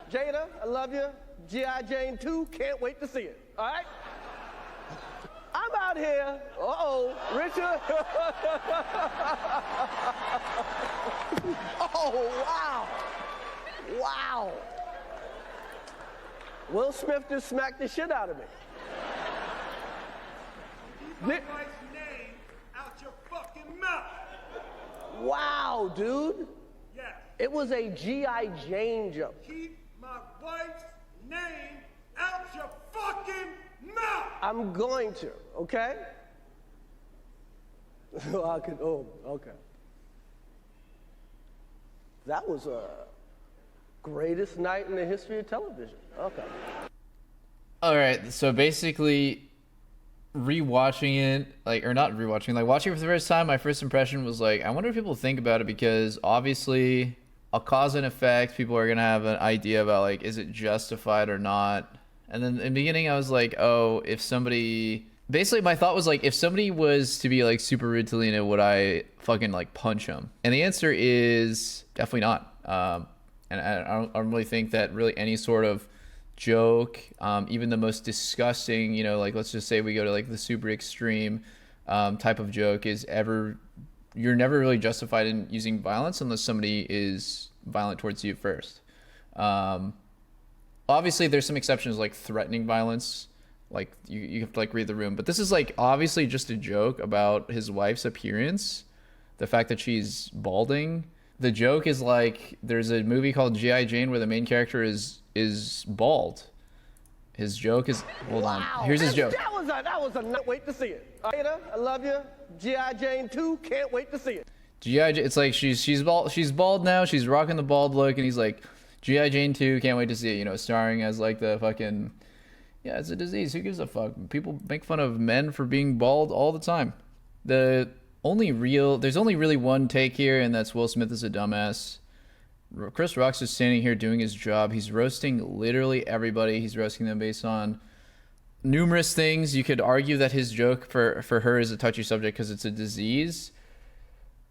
Jada, I love you. G.I. Jane 2, can't wait to see it. All right? I'm out here. Uh-oh, Richard. Oh, wow. Wow. Will Smith just smacked the shit out of me. Keep my wife's name out your fucking mouth. Wow, dude. Yes. It was a G.I. Jane joke. Keep my wife's name out your fucking mouth. I'm going to, okay? Oh, okay. That was a greatest night in the history of television. Okay. All right, so basically rewatching it, like, or not rewatching, like watching it for the first time, my first impression was like, I wonder if people think about it, because obviously a cause and effect, people are gonna have an idea about like, is it justified or not? And then in the beginning I was like, oh, if somebody, basically my thought was like, if somebody was to be like super rude to Lena, would I fucking like punch him? And the answer is definitely not. And I don't really think that really any sort of joke, even the most disgusting, you know, like let's just say we go to like the super extreme type of joke, is ever, you're never really justified in using violence unless somebody is violent towards you first. Obviously there's some exceptions like threatening violence, like you have to like read the room, but this is like obviously just a joke about his wife's appearance, the fact that she's balding. The joke is like, there's a movie called G.I. Jane where the main character is bald. His joke is, hold on, here's his joke. That was a wait to see it. Jada, I love you. G.I. Jane 2, can't wait to see it. G.I. It's like she's bald now, she's rocking the bald look, and he's like, G.I. Jane 2, can't wait to see it, you know, starring as like the fucking, yeah, it's a disease, who gives a fuck? People make fun of men for being bald all the time. There's only really one take here, and that's Will Smith is a dumbass. Chris Rock's just standing here doing his job. He's roasting literally everybody. He's roasting them based on numerous things. You could argue that his joke for her is a touchy subject because it's a disease.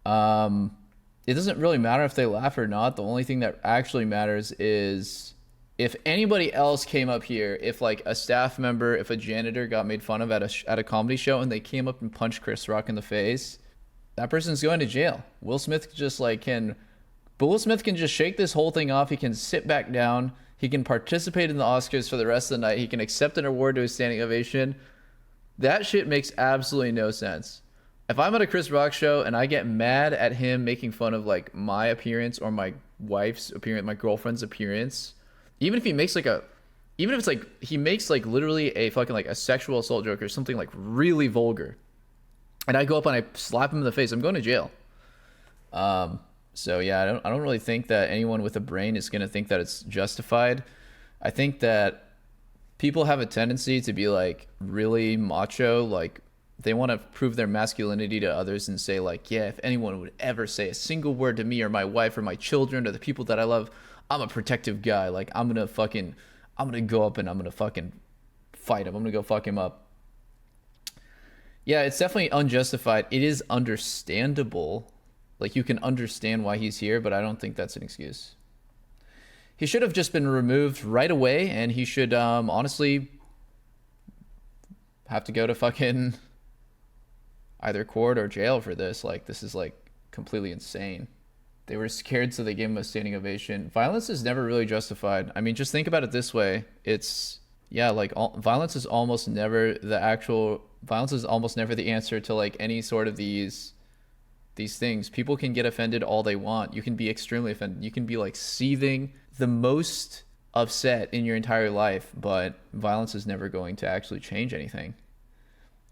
It doesn't really matter if they laugh or not. The only thing that actually matters is if anybody else came up here, if like a staff member, if a janitor got made fun of at a comedy show and they came up and punched Chris Rock in the face, that person's going to jail. Will Smith just can just shake this whole thing off. He can sit back down. He can participate in the Oscars for the rest of the night. He can accept an award to a standing ovation. That shit makes absolutely no sense. If I'm at a Chris Rock show and I get mad at him making fun of like my appearance or my wife's appearance, my girlfriend's appearance, even if he makes like even if it's like he makes like literally a fucking like a sexual assault joke or something like really vulgar, and I go up and I slap him in the face, I'm going to jail. So yeah, I don't really think that anyone with a brain is going to think that it's justified. I think that people have a tendency to be like really macho, like they want to prove their masculinity to others and say like, yeah, if anyone would ever say a single word to me or my wife or my children or the people that I love, I'm a protective guy. Like I'm going to go up and I'm going to fucking fight him. I'm going to go fuck him up. Yeah, it's definitely unjustified. It is understandable. Like you can understand why he's here, but I don't think that's an excuse. He should have just been removed right away, and he should honestly have to go to fucking either court or jail for this. Like this is like completely insane. They were scared, so they gave him a standing ovation. Violence is never really justified. I mean, just think about it this way. It's, yeah, like violence is almost never the answer to like any sort of these things. People can get offended all they want. You can be extremely offended. You can be like seething, the most upset in your entire life, but violence is never going to actually change anything.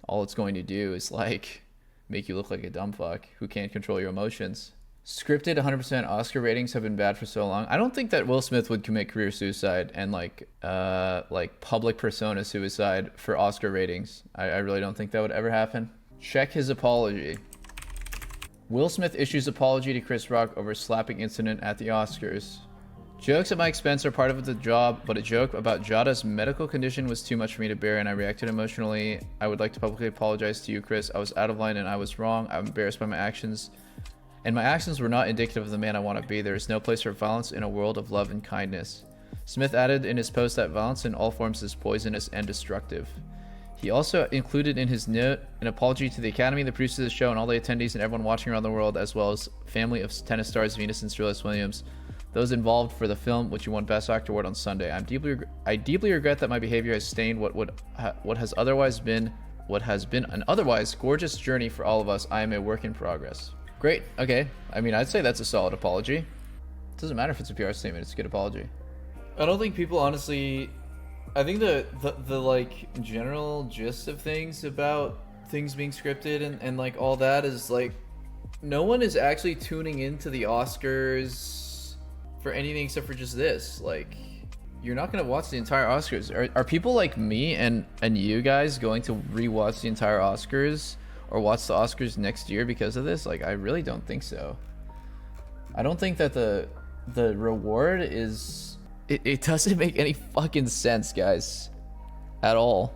All it's going to do is like make you look like a dumb fuck who can't control your emotions. Scripted 100% Oscar ratings have been bad for so long. I don't think that Will Smith would commit career suicide and like public persona suicide for Oscar ratings. I really don't think that would ever happen. Check his apology. Will Smith issues apology to Chris Rock over slapping incident at the Oscars. Jokes at my expense are part of the job, but a joke about Jada's medical condition was too much for me to bear and I reacted emotionally. I would like to publicly apologize to you, Chris. I was out of line and I was wrong. I'm embarrassed by my actions. And my actions were not indicative of the man I want to be. There is no place for violence in a world of love and kindness. Smith added in his post that violence in all forms is poisonous and destructive. He also included in his note an apology to the Academy, the producers of the show, and all the attendees and everyone watching around the world, as well as family of tennis stars Venus and Serena Williams, those involved for the film, which you won Best Actor award on Sunday. I deeply regret that my behavior has stained what has been an otherwise gorgeous journey for all of us. I am a work in progress. Great. Okay. I mean, I'd say that's a solid apology. It doesn't matter if it's a PR statement. It's a good apology. I don't think people honestly. I think the like general gist of things about things being scripted and like all that is like no one is actually tuning into the Oscars for anything except for just this. Like, you're not gonna watch the entire Oscars. Are people like me and you guys going to rewatch the entire Oscars or watch the Oscars next year because of this? Like, I really don't think so. I don't think that the reward is. It doesn't make any fucking sense, guys, at all.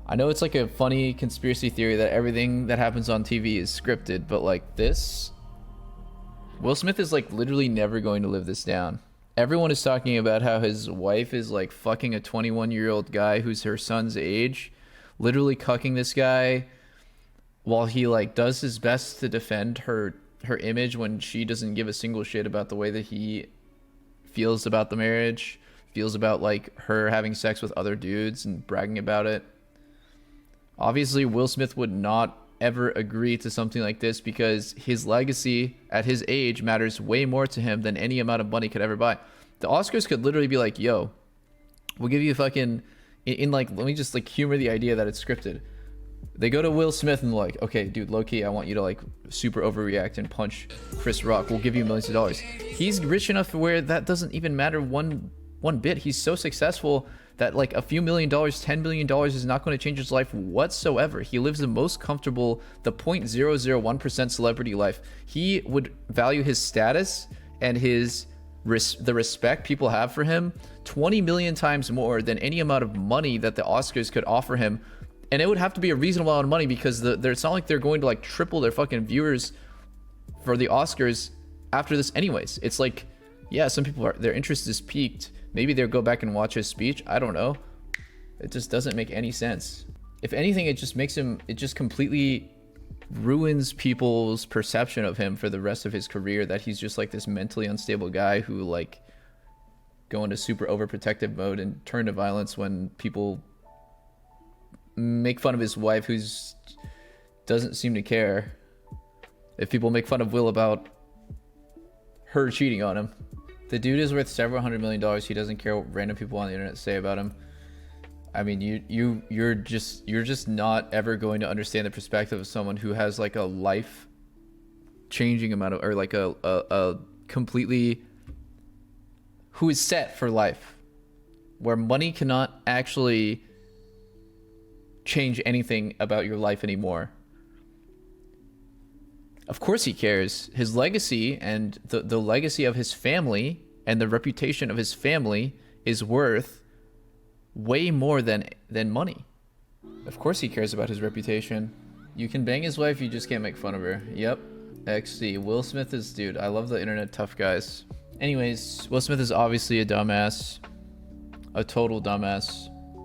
I know it's like a funny conspiracy theory that everything that happens on TV is scripted, but like this, Will Smith is like literally never going to live this down. Everyone is talking about how his wife is like fucking a 21-year-old guy who's her son's age, literally cucking this guy while he like does his best to defend her image when she doesn't give a single shit about the way that he feels about the marriage, feels about like her having sex with other dudes and bragging about it. Obviously, Will Smith would not ever agree to something like this because his legacy at his age matters way more to him than any amount of money could ever buy. The Oscars could literally be like, yo, we'll give you fucking in like, let me just like humor the idea that it's scripted. They go to Will Smith and like, okay, dude, low-key, I want you to like super overreact and punch Chris Rock. We'll give you millions of dollars. He's rich enough where that doesn't even matter one bit. He's so successful that like a few $1 million, $10 million is not going to change his life whatsoever. He lives the most comfortable, the 0.001% celebrity life. He would value his status and the respect people have for him 20 million times more than any amount of money that the Oscars could offer him. And it would have to be a reasonable amount of money because it's not like they're going to like triple their fucking viewers for the Oscars after this anyways. It's like, yeah, some people their interest is peaked. Maybe they'll go back and watch his speech. I don't know. It just doesn't make any sense. If anything, it just completely ruins people's perception of him for the rest of his career, that he's just like this mentally unstable guy who like go into super overprotective mode and turn to violence when people make fun of his wife, who's doesn't seem to care. If people make fun of Will about her cheating on him, the dude is worth several $100 million. He doesn't care what random people on the internet say about him. I mean, you're just not ever going to understand the perspective of someone who has like a life changing amount of, or like a completely, who is set for life, where money cannot actually change anything about your life anymore. Of course he cares. His legacy and the legacy of his family and the reputation of his family is worth way more than money. Of course he cares about his reputation. You can bang his wife, you just can't make fun of her. Yep. XD. Will Smith is, dude, I love the internet tough guys. Anyways, Will Smith is obviously a dumbass. A total dumbass.